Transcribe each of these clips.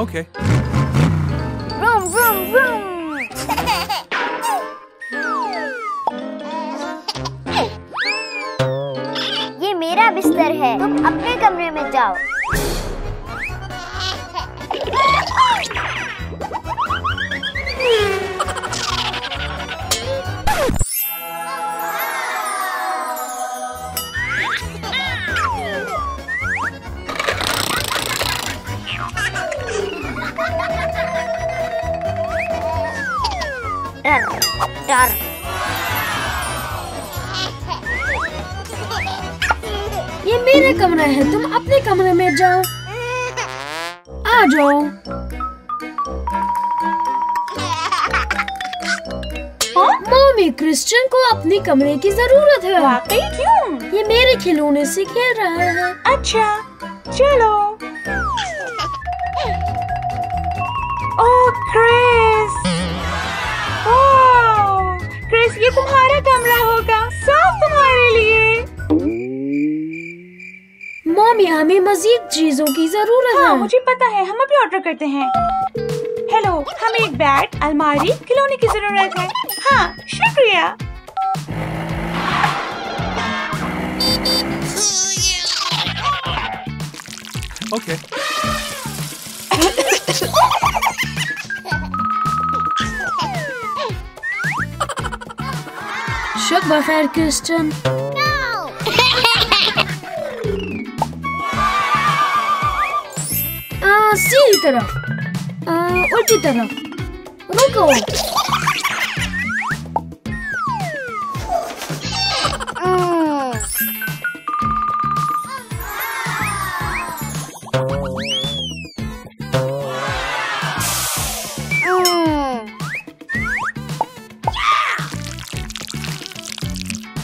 Okay. Vroom, vroom, vroom. ये मेरा बिस्तर है, तुम अपने कमरे में जाओ। डर। ये मेरा कमरा है, तुम अपने कमरे में जाओ। आ जाओ। मम्मी, क्रिश्चियन को अपने कमरे की जरूरत है। वाकई क्यों? ये मेरे खिलौने से खेल रहा है। अच्छा, चलो। ओह क्रिस, ओह क्रिस, ये तुम्हारा कमरा होगा, सब तुम्हारे लिए। मम्मी, हमें मजीद चीजों की जरूरत है। हाँ, मुझे पता है, हम अभी ऑर्डर करते हैं। हेलो, हमें एक बेड, अलमारी, खिलौने की जरूरत है। हाँ, शुक्रिया। Okay. शुक्र खैर क्रिश्चियन। सीधी तरफ, उल्टी तरफ, रुको।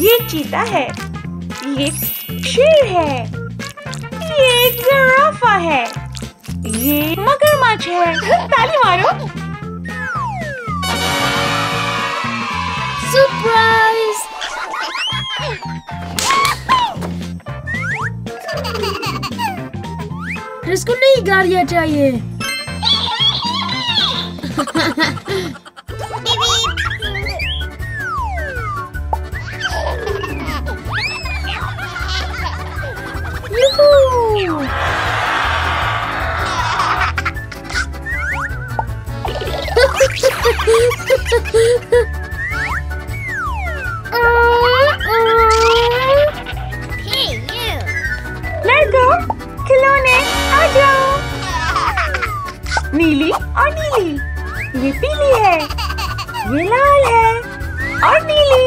ये चीता है, ये शेर है, ये एक जिराफा है, ये मगरमच्छ है। ताली मारो। सरप्राइज! इसको नई गाड़ियाँ चाहिए। लड़को, खिलौने आ जाओ। नीली और नीली, ये पीली है, ये लाल है और नीली।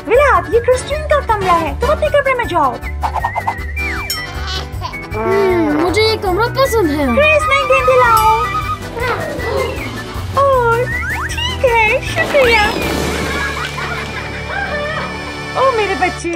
विलाद, ये क्रिश्चियन का कमरा है, तुम अपने कमरे में जाओ। मुझे ये कमरा पसंद है। क्रिस, मैं गेंद लाऊं? और ठीक है, शुक्रिया। ओ मेरे बच्चे।